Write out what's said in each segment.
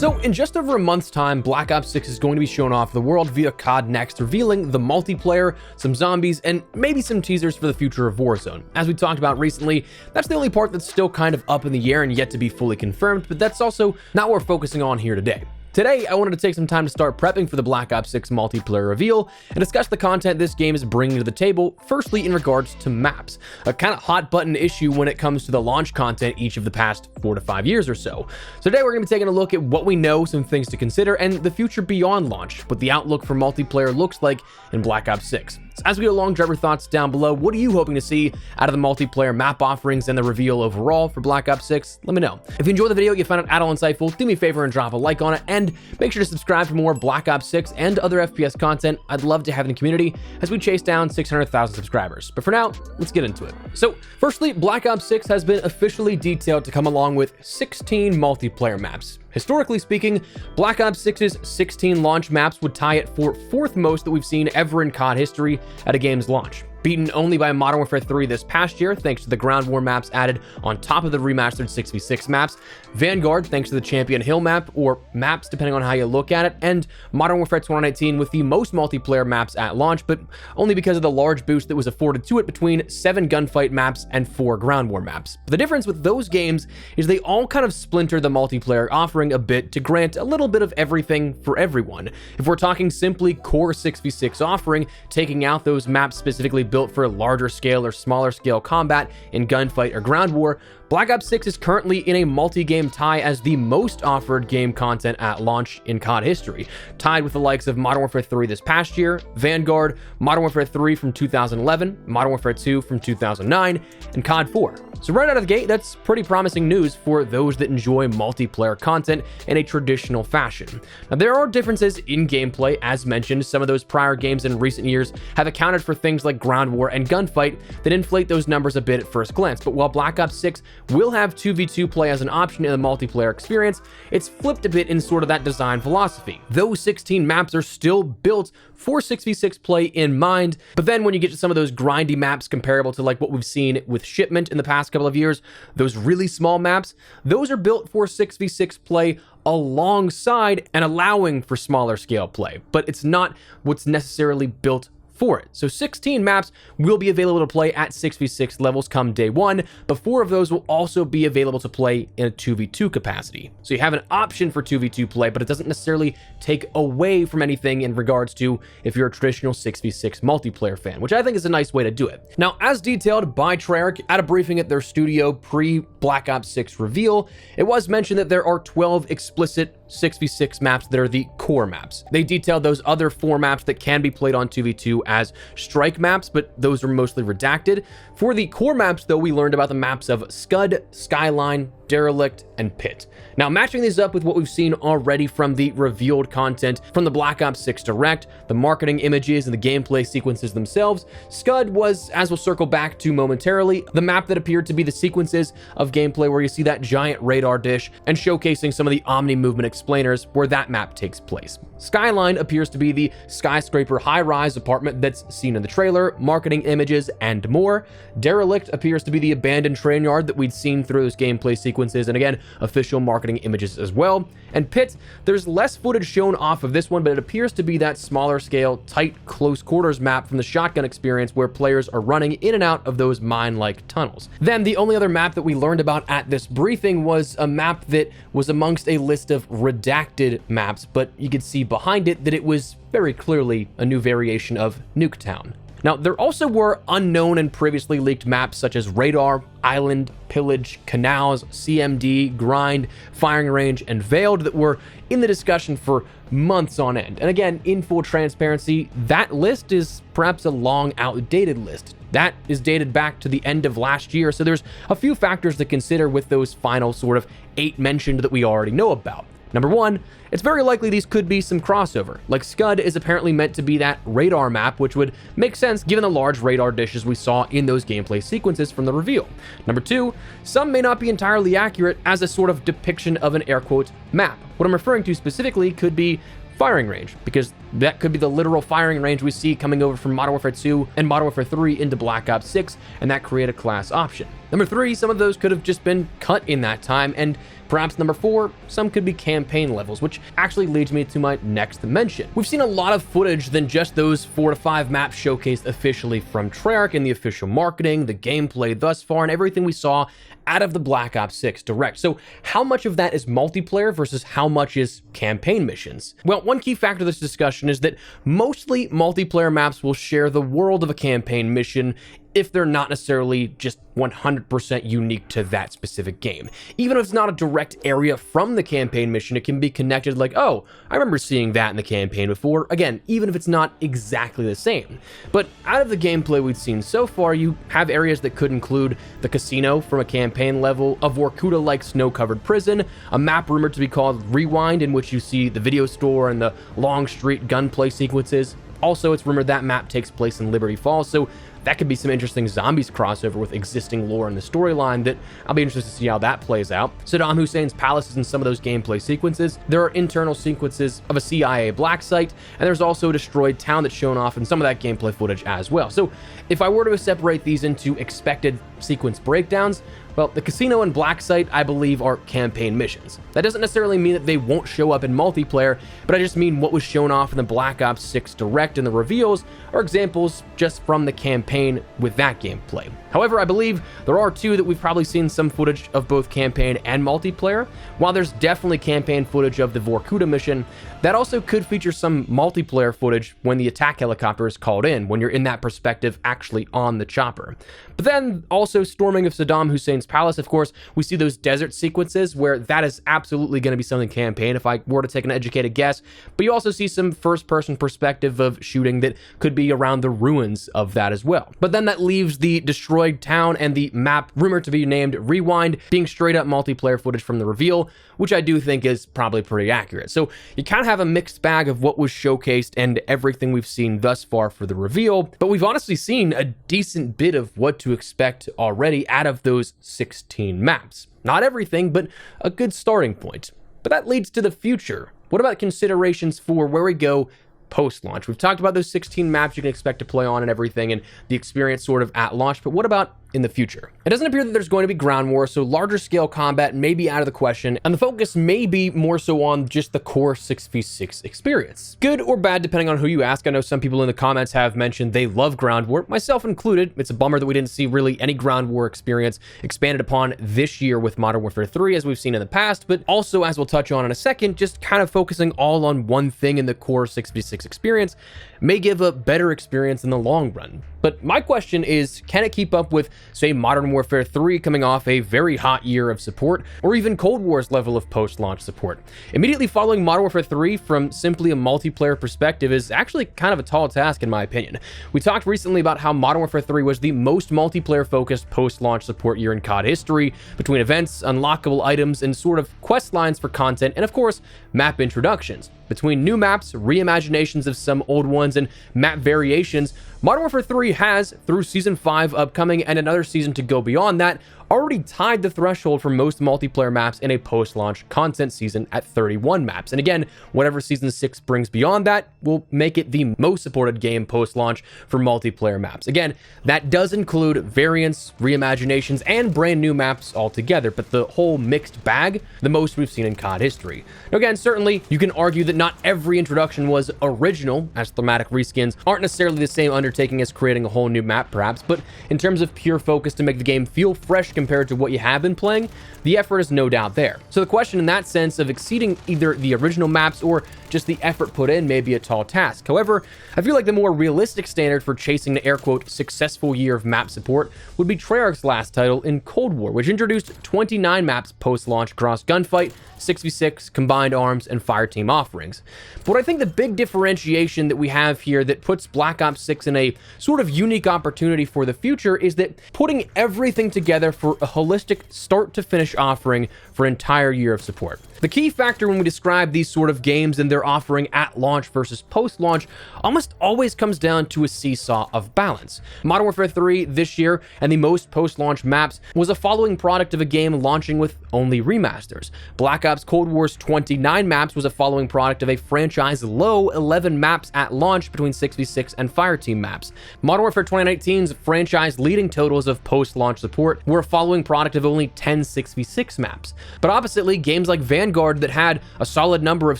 So in just over a month's time, Black Ops 6 is going to be shown off the world via COD Next, revealing the multiplayer, some zombies, and maybe some teasers for the future of Warzone. As we talked about recently, that's the only part that's still kind of up in the air and yet to be fully confirmed, but that's also not what we're focusing on here today. Today, I wanted to take some time to start prepping for the Black Ops 6 multiplayer reveal and discuss the content this game is bringing to the table, firstly in regards to maps, a kind of hot button issue when it comes to the launch content each of the past 4 to 5 years or so. So today we're going to be taking a look at what we know, some things to consider, and the future beyond launch, what the outlook for multiplayer looks like in Black Ops 6. So as we go along, drop your thoughts down below. What are you hoping to see out of the multiplayer map offerings and the reveal overall for Black Ops 6? Let me know. If you enjoyed the video, you found it at all insightful, do me a favor and drop a like on it, and make sure to subscribe for more Black Ops 6 and other FPS content. I'd love to have in the community as we chase down 600,000 subscribers. But for now, let's get into it. So firstly, Black Ops 6 has been officially detailed to come along with 16 multiplayer maps. Historically speaking, Black Ops 6's 16 launch maps would tie it for 4th most that we've seen ever in COD history at a game's launch. Beaten only by Modern Warfare 3 this past year, thanks to the ground war maps added on top of the remastered 6v6 maps, Vanguard, thanks to the Champion Hill map, or maps depending on how you look at it, and Modern Warfare 2019 with the most multiplayer maps at launch, but only because of the large boost that was afforded to it between 7 gunfight maps and 4 ground war maps. The difference with those games is they all kind of splinter the multiplayer offering a bit to grant a little bit of everything for everyone. If we're talking simply core 6v6 offering, taking out those maps specifically built for larger scale or smaller scale combat in gunfight or ground war, Black Ops 6 is currently in a multi-game tie as the most offered game content at launch in COD history, tied with the likes of Modern Warfare 3 this past year, Vanguard, Modern Warfare 3 from 2011, Modern Warfare 2 from 2009, and COD 4. So right out of the gate, that's pretty promising news for those that enjoy multiplayer content in a traditional fashion. Now, there are differences in gameplay. As mentioned, some of those prior games in recent years have accounted for things like ground war and gunfight that inflate those numbers a bit at first glance. But while Black Ops 6 will have 2v2 play as an option in the multiplayer experience, it's flipped a bit in sort of that design philosophy. Those 16 maps are still built for 6v6 play in mind, but then when you get to some of those grindy maps comparable to like what we've seen with Shipment in the past couple of years, those really small maps, those are built for 6v6 play alongside and allowing for smaller scale play, but it's not what's necessarily built for it. So 16 maps will be available to play at 6v6 levels come day one, but 4 of those will also be available to play in a 2v2 capacity. So you have an option for 2v2 play, but it doesn't necessarily take away from anything in regards to if you're a traditional 6v6 multiplayer fan, which I think is a nice way to do it. Now, as detailed by Treyarch at a briefing at their studio pre-Black Ops 6 reveal, it was mentioned that there are 12 explicit 6v6 maps that are the core maps. They detailed those other 4 maps that can be played on 2v2 as strike maps, but those are mostly redacted. For the core maps, though, we learned about the maps of Scud, Skyline, Derelict, and Pit. Now, matching these up with what we've seen already from the revealed content from the Black Ops 6 Direct, the marketing images and the gameplay sequences themselves, Scud was, as we'll circle back to momentarily, the map that appeared to be the sequences of gameplay where you see that giant radar dish and showcasing some of the Omni movement explainers where that map takes place. Skyline appears to be the skyscraper high-rise apartment that's seen in the trailer, marketing images, and more. Derelict appears to be the abandoned train yard that we'd seen through those gameplay sequences and again, official marketing images as well. And Pit, there's less footage shown off of this one, but it appears to be that smaller scale, tight, close quarters map from the shotgun experience where players are running in and out of those mine-like tunnels. Then the only other map that we learned about at this briefing was a map that was amongst a list of redacted maps, but you could see behind it that it was very clearly a new variation of Nuketown. Now, there also were unknown and previously leaked maps such as Radar, Island, Pillage, Canals, CMD, Grind, Firing Range, and Veiled that were in the discussion for months on end. And again, in full transparency, that list is perhaps a long outdated list. That is dated back to the end of last year, so there's a few factors to consider with those final sort of 8 mentioned that we already know about. Number 1, it's very likely these could be some crossover, like Scud is apparently meant to be that radar map, which would make sense given the large radar dishes we saw in those gameplay sequences from the reveal. Number 2, some may not be entirely accurate as a sort of depiction of an air quote map. What I'm referring to specifically could be Firing Range, because That could be the literal firing range we see coming over from Modern Warfare 2 and Modern Warfare 3 into Black Ops 6, and that create a class option. Number 3, some of those could have just been cut in that time, and perhaps number 4, some could be campaign levels, which actually leads me to my next mention. We've seen a lot of footage than just those 4 to 5 maps showcased officially from Treyarch in the official marketing, the gameplay thus far, and everything we saw out of the Black Ops 6 Direct. So how much of that is multiplayer versus how much is campaign missions? Well, one key factor of this discussion is that mostly multiplayer maps will share the world of a campaign mission if they're not necessarily just 100% unique to that specific game. Even if it's not a direct area from the campaign mission, it can be connected like, oh, I remember seeing that in the campaign before. Again, even if it's not exactly the same. But out of the gameplay we've seen so far, you have areas that could include the casino from a campaign level, a Vorkuta-like snow-covered prison, a map rumored to be called Rewind, in which you see the video store and the long street gunplay sequences. Also, it's rumored that map takes place in Liberty Falls, so that could be some interesting zombies crossover with existing lore in the storyline that I'll be interested to see how that plays out. Saddam Hussein's palace is in some of those gameplay sequences. There are internal sequences of a CIA black site, and there's also a destroyed town that's shown off in some of that gameplay footage as well. So if I were to separate these into expected sequence breakdowns, well, the casino and black site, I believe, are campaign missions. That doesn't necessarily mean that they won't show up in multiplayer, but I just mean what was shown off in the Black Ops 6 Direct and the reveals are examples just from the campaign with that gameplay. However, I believe there are 2 that we've probably seen some footage of both campaign and multiplayer. While there's definitely campaign footage of the Vorkuta mission, that also could feature some multiplayer footage when the attack helicopter is called in, when you're in that perspective actually on the chopper. But then also storming of Saddam Hussein's palace, of course, we see those desert sequences where that is absolutely going to be something campaign if I were to take an educated guess. But you also see some first-person perspective of shooting that could be around the ruins of that as well. But then that leaves the destroyed town and the map rumored to be named Rewind being straight up multiplayer footage from the reveal, which I do think is probably pretty accurate. So you kind of have a mixed bag of what was showcased and everything we've seen thus far for the reveal, but we've honestly seen a decent bit of what to expect already out of those 16 maps. Not everything, but a good starting point. But that leads to the future. What about considerations for where we go post-launch? We've talked about those 16 maps you can expect to play on and everything and the experience sort of at launch, but what about in the future? It doesn't appear that there's going to be ground war, so larger scale combat may be out of the question, and the focus may be more so on just the core 6v6 experience. Good or bad, depending on who you ask. I know some people in the comments have mentioned they love ground war, myself included. It's a bummer that we didn't see really any ground war experience expanded upon this year with Modern Warfare 3 as we've seen in the past, but also, as we'll touch on in a second, just kind of focusing all on one thing in the core 6v6 experience may give a better experience in the long run. But my question is, can it keep up with, say, Modern Warfare 3 coming off a very hot year of support, or even Cold War's level of post-launch support? Immediately following Modern Warfare 3 from simply a multiplayer perspective is actually kind of a tall task in my opinion. We talked recently about how Modern Warfare 3 was the most multiplayer-focused post-launch support year in COD history, between events, unlockable items, and sort of quest lines for content, and of course, map introductions. Between new maps, reimaginations of some old ones, and map variations, Modern Warfare 3 has, through Season 5 upcoming and another season to go beyond that, already tied the threshold for most multiplayer maps in a post-launch content season at 31 maps. And again, whatever Season 6 brings beyond that will make it the most supported game post-launch for multiplayer maps. Again, that does include variants, reimaginations, and brand new maps altogether, but the whole mixed bag, the most we've seen in COD history. Now again, certainly, you can argue that not every introduction was original, as thematic reskins aren't necessarily the same undertaking as creating a whole new map, perhaps, but in terms of pure focus to make the game feel fresh compared to what you have been playing, the effort is no doubt there. So the question in that sense of exceeding either the original maps or just the effort put in may be a tall task. However, I feel like the more realistic standard for chasing the air quote successful year of map support would be Treyarch's last title in Cold War, which introduced 29 maps post-launch across gunfight, 6v6, combined arms, and fireteam offerings. But what I think the big differentiation that we have here that puts Black Ops 6 in a sort of unique opportunity for the future is that putting everything together for a holistic start to finish offering for an entire year of support. The key factor when we describe these sort of games and their offering at launch versus post-launch almost always comes down to a seesaw of balance. Modern Warfare 3 this year and the most post-launch maps was a following product of a game launching with only remasters. Black Ops Cold War's 29 maps was a following product of a franchise low 11 maps at launch between 6v6 and Fireteam maps. Modern Warfare 2019's franchise leading totals of post-launch support were a following product of only 10 6v6 maps. But oppositely, games like Vanguard that had a solid number of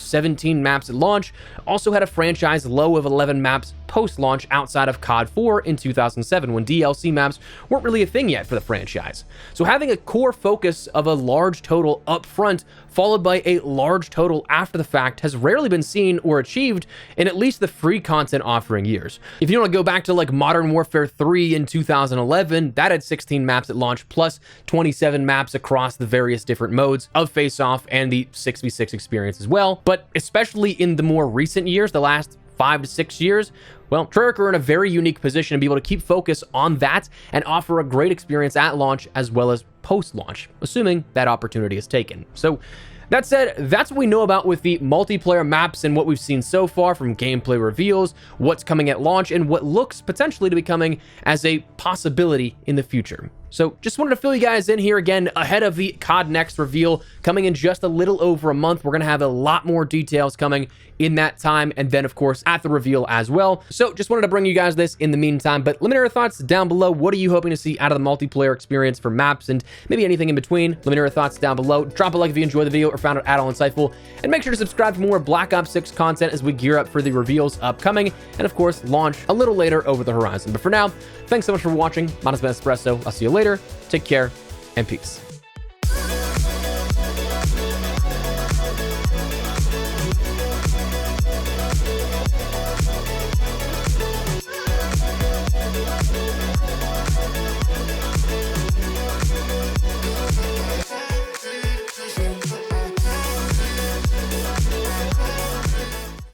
17 maps at launch also had a franchise low of 11 maps post-launch outside of COD 4 in 2007 when DLC maps weren't really a thing yet for the franchise. So having a core focus of a large total up front followed by a large total after the fact has rarely been seen or achieved in at least the free content offering years. If you want to go back to like Modern Warfare 3 in 2011, that had 16 maps at launch plus 27 maps across the various different modes of face-off and the 6v6 experience as well. But especially in the more recent years, the last 5 to 6 years, well, Treyarch are in a very unique position to be able to keep focus on that and offer a great experience at launch as well as post-launch, assuming that opportunity is taken. So that said, that's what we know about with the multiplayer maps and what we've seen so far from gameplay reveals, what's coming at launch, and what looks potentially to be coming as a possibility in the future. So just wanted to fill you guys in here again ahead of the COD Next reveal coming in just a little over a month. We're going to have a lot more details coming in that time, and then of course at the reveal as well. So just wanted to bring you guys this in the meantime, but let me know your thoughts down below. What are you hoping to see out of the multiplayer experience for maps and maybe anything in between? Let me know your thoughts down below. Drop a like if you enjoyed the video or found it at all insightful, and make sure to subscribe for more Black Ops 6 content as we gear up for the reveals upcoming, and of course launch a little later over the horizon. But for now, thanks so much for watching. My name has been Espresso. I'll see you later. Take care and peace.